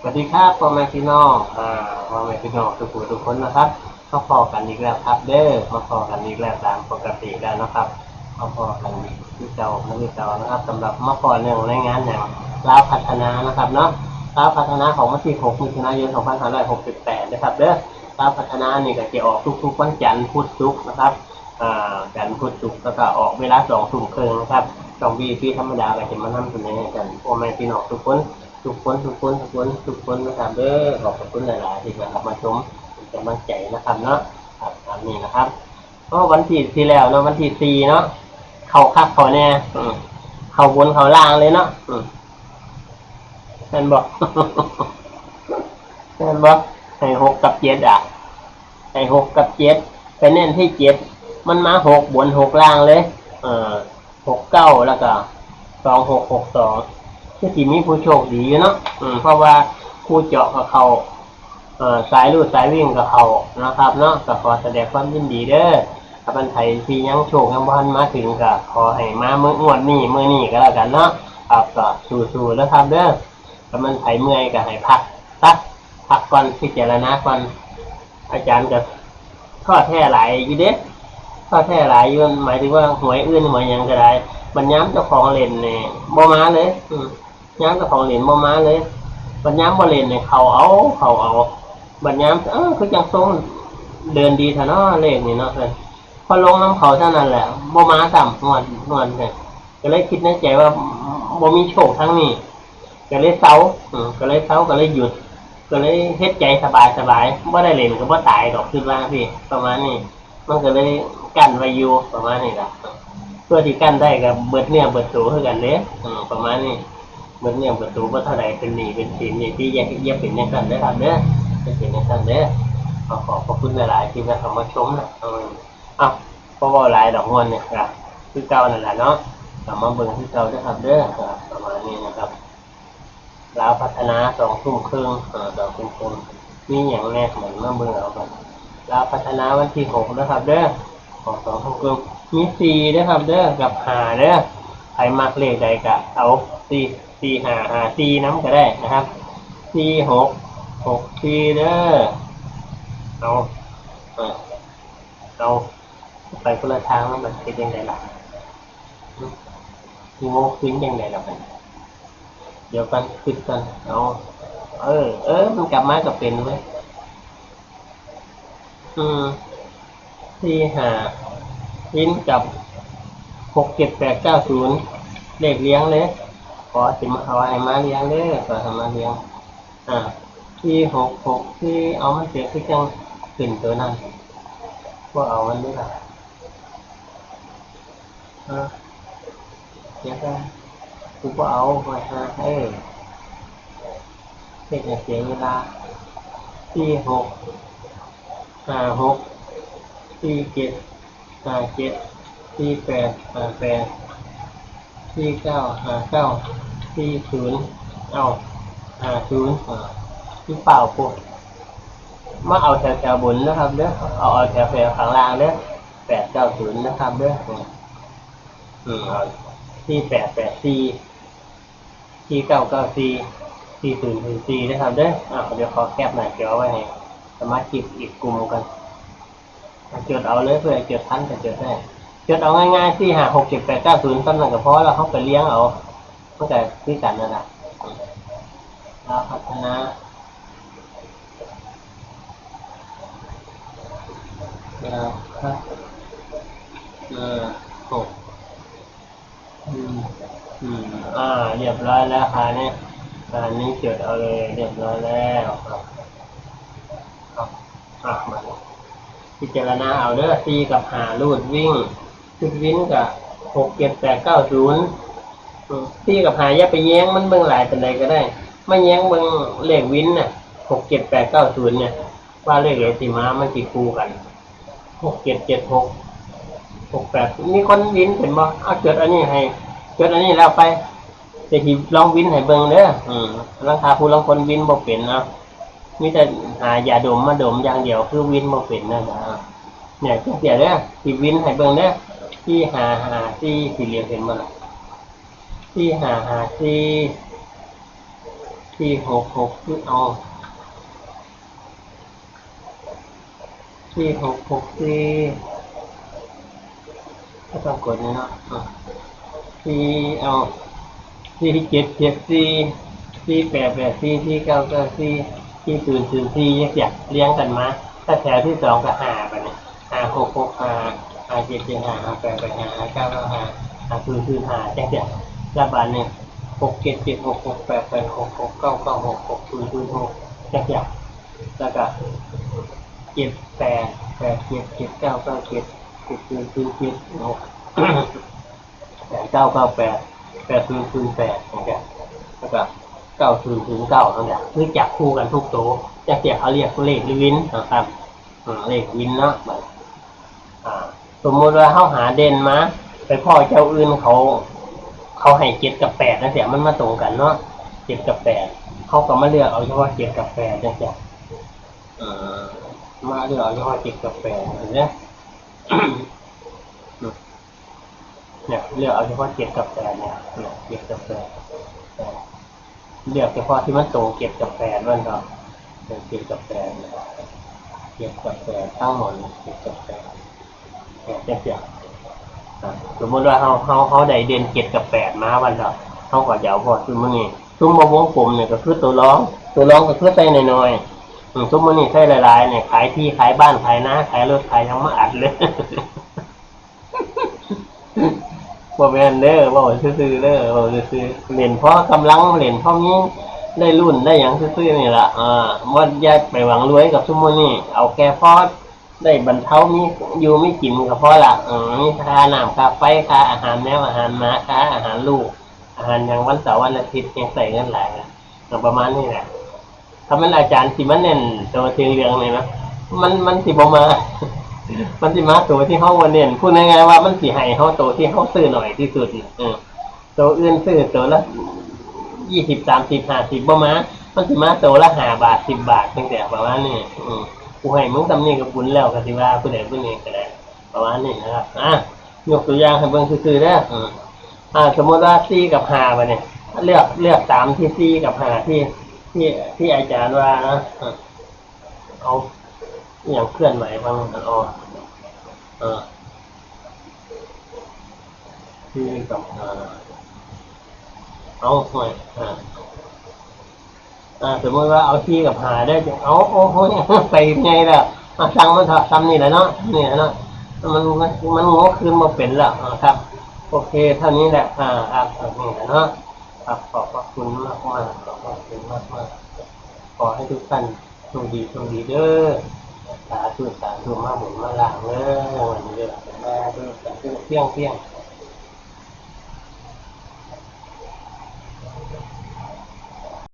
สวัสดีครับพ่อแม่พี่น้องพ่อแม่พี่น้องทุกผู้ทุกคนนะครับมาพอกันอีกแล้วครับเด้อมาพอกันอีกแล้วตามปกติแล้วนะครับมาพอกันที่เจ้าไม่ที่เจ้านะครับสำหรับมาพอเรื่องในงานอย่างลาวพัฒนานะครับเนาะลาวพัฒนาของวันที่6 มิถุนายน 2568นะครับเด้อลาวพัฒนานี่ก็จะออกทุกๆวันจันทร์พุธศุกร์นะครับจันทร์พุธศุกร์แล้วก็ออกเวลา20:30นะครับช่องวีธรรมดาก็จะมานำเสนอกันพ่อแม่พี่น้องทุกคนนะครับเด้อขอบคุณหลายๆที่มาชมเป็นกำลังใจนะครับเนาะครับตามนี้นะครับก็วันที่แล้วเนาะวันที่4เนาะเขาคักเขาแน่เขาบนเขาล่างเลยเนาะนั่นบอกนั่นบอกให้6 กับ 7ให้6 กับ 7ไปเน้นที่7มันมา6บน6ล่างเลย6 9แล้วก็26 62ก็ที่มีผู้โชคดีเนาะเพราะว่าผู้เจาะกับเขาสายรูดสายวิ่งกับเขานะครับเนาะก็ขอแสดงความยินดีเด้อถ้าเป็นไทยที่ยังโชคยังบ้านมาถึงก็ขอให้มาเมื่องวดนี้ก็แล้วกันเนาะครับก็สู้ๆนะครับเด้อถ้ามันไทยเมื่อยก็ให้พักก่อนพิจารณาก่อนอาจารย์ก็ข้อแท้หลายอยู่เด้ข้อแท้หลายอยู่หมายถึงว่าหวยอื่นหวยยังก็ได้บรรย้ำเจ้าของเล่นเนี่ยบ่มาเลยย้ำเจ้าของเหรียญบ่มาเลยบรรย้ำบ่เล่นเนี่ยเขาเอาบรรย้ำคือจังทรงเดินดีเถอะเนาะเลขนี่เนาะเพิ่นพอลงน้ำเขาเท่านั้นแหละบ่มาซ้ำนวลเนี่ยก็เลยคิดในใจว่าบ่มีโชคทั้งนี้ก็เลยเซาก็เลยหยุดก็เลยเฮ็ดใจสบายบ่ได้เล่นก็บ่ตายดอกคิดว่าพี่ประมาณนี้มันก็เลยกั้นไว้อยู่ประมาณนี้ล่ะเพื่อที่กั้นได้ก็เบิดเนื้อเบิดตัวคือกันเด้ประมาณนี้เมื่อเนี่ยประตูว่าเท่าไรเป็นหนีเป็นสินนี่ที่แยกเป็นอย่างนั้นได้ครับเด้อเป็นอย่างนั้นเด้อขอบคุณหลายๆที่มาชมนะเพราะว่าหลายดอกงอนเนี่ยครับคือเก่านั่นแหละเนาะกลับมาเบิ่งที่เก่าได้ครับเด้อประมาณนี้นะครับลาวพัฒนา20:3020:30มีอย่างแรกเหมือนมาเบิ่งเอากันลาวพัฒนาวันที่6นะครับเด้อของ20:30มี4นะครับเด้อกับ5เด้อใครมักเลขใดก็เอา4 5 4น้ำก็ได้นะครับ4 6 4เด้อเอาไปคนละทางแล้วมันเป็นยังไงล่ะโง่ขึ้นยังไงล่ะมันเดี๋ยวกันคิดกันมันกลับมากับเป็นไหม4 5ลิ้นกับ6 7 8 9 0เลขเลี้ยงเลยขอสิมาเอาให้มาเลี้ยงเลยขอทำมาเลี้ยงที่6 ที่เอามันเสียคือจังขึ้นตัวนั้นพวกเอามันด้วยล่ะเสียกันกูก็เอาไปเด็กเสียเวลาที่6 ที่7 ที่8 ที่9 ที่00ที่เปล่าปุ๊บมาเอาแถวบนนะครับเด้อเอาแถวข้างล่างเด้อ890นะครับเด้อที่884ที่994ที่004นะครับเด้อเดี๋ยวขอแคปหน่อยเดี๋ยวไว้ให้สมาชิกอีกกลุ่มกันจดเอาเลยเพื่อจดทันจะจดได้จดเอาง่ายๆ4 5 6 7 8 9 0ตำแหน่งก็พอแล้วเขาไปเลี้ยงเอาตั้งแต่ที่กันนั่นแหละเราพัฒนาครับ6เรียบร้อยแล้วค่ะเนี่ยอันนี้จดเอาเลยเรียบร้อยแล้วครับมาพิจารณาเอาเด้อ4 กับ 5รูดวิ่งชุดวิ่งกับ6 7 8 9 04 กับ 5อย่าไปแย้งมันเบิ่งหลายเป็นไรก็ได้ไม่แย้งเบิ่งเลขวินน่ะ6 7 8 9 0เนี่ยว่าเลขไหนสิมามันสิคู่กัน6 7 7 6 6 8มีคนวินเห็นบ่เอาจดอันนี้ให้จดอันนี้แล้วไปจะหิบลองวินให้เบิ่งเด้อราคาผู้ลางคนวินบ่เป็นนะมีแต่หายาดมมาดมอย่างเดียวคือวินบ่เป็นนะเนี่ยจังซี่เด้อสิวินให้เบิ่งเด้อที่5 4สี่เหลี่ยมเห็นบ่ล่ะที่5 5 4 ที่หกที่เอาที่หกสี่ก็ต้องกดนี่เนาะที่เอาที่เจ็ดที่แปดที่เก้าที่ศูนย์อยากเลี้ยงกันมาถ้าแถวที่สองก็5ไปเนี่ยหกเจ็ด5จังระบาดเนี่ย6 7 7 6 8 6 9 9 6 6 0 0 6แล้วก็7 8 8 7 7 9 9 7 6 8 9 9 8 8 0 0 8แล้วก็9009คือจับคู่กันทุกโต๊ะเขาเรียกเลขวินนะครับเลขวินเนาะสมมติว่าเขาหาเด่นมาไปพ่อเจ้าอื่นเขาให้7 กับ 8นะมันมาตรงกันเนาะ7 กับ 8เขาก็มาเลือกเอาเฉพาะ7 กับ 8มาเลือกเอาเฉพาะ7 กับ 8เห็นไหมเนี่ยเลือกเอาเฉพาะ7 กับ 8เนี่ย7 กับ 8เลือกเฉพาะที่มันตรง7 กับ 8มันก็7 กับ 8 7 กับ 8ทั้งหมด7 กับ 8สมมติว่าเขาได้เด่น7 กับ 8มาวันต่อเขาก็จะเอาพอซุ่มนี่ซุ่มวงกลมเนี่ยก็คือตัวร้องก็คือใส่น้อยๆซุ่มนี่ใส่หลายๆเนี่ยขายที่ขายบ้านขายนาขายรถขายทั้งมาอัดเลยว่าแมนเด้อว่าซื้อเด้อว่าซื้อเหรียญเพราะกำลังเหรียญเพราะนี้ได้รุ่นได้อย่างซื้อนี่แหละว่าแยกไปหวังรวยกับซุ่มนี่เอาแค่พอได้บรรเทามีอยู่ไม่กินก็เพราะละนี่ค่าน้ำค่าไฟค่าอาหารแมวอาหารม้าค่าอาหารลูกอาหารอย่างวันเสาร์วันอาทิตย์ยังใส่เงินหลายประมาณนี้แหละถ้ามันอาจารย์สิมันเน้นตัวเทียงเรืองเลยนะมันสิบมามันสิมาตัวที่เขาวันเน้นพูดง่ายๆว่ามันสิให้เขาตัวที่เขาซื้อหน่อยที่สุดตัวอื่นซื้อตัวละ20 30 50บ่มามันสิมาตัวละ5 บาท10 บาทตั้งแต่ประมาณนี้กูให้มึงทำนี่กับบุญแล้วกันสิว่าผู้ใดผู้หนึ่งก็ได้ประมาณนี้นะครับยกตัวอย่างให้เบิ่งซื่อๆได้สมมติว่า4 กับ 5ไปเนี่ยเลือก3ที่4 กับ 5ที่อาจารย์ว่านะเอาอย่างเคลื่อนไหวบ้าง4 กับ 5เอาหน่อยสมมติว่าเอา4 กับ 5ได้จะเอาโอ้โหไปไงล่ะสั่งมันทำนี่แหละเนาะนี่เนาะมันงอคืนมาเป็นแล้วครับโอเคเท่านี้แหละครับนี่แหละเนาะครับขอบพระคุณมากขอบพระคุณมากขอให้ทุกท่านโชคดีเด้อสาธุมาหมุนมาล่างเด้อวันนี้เด้อแม่เด้อเพียง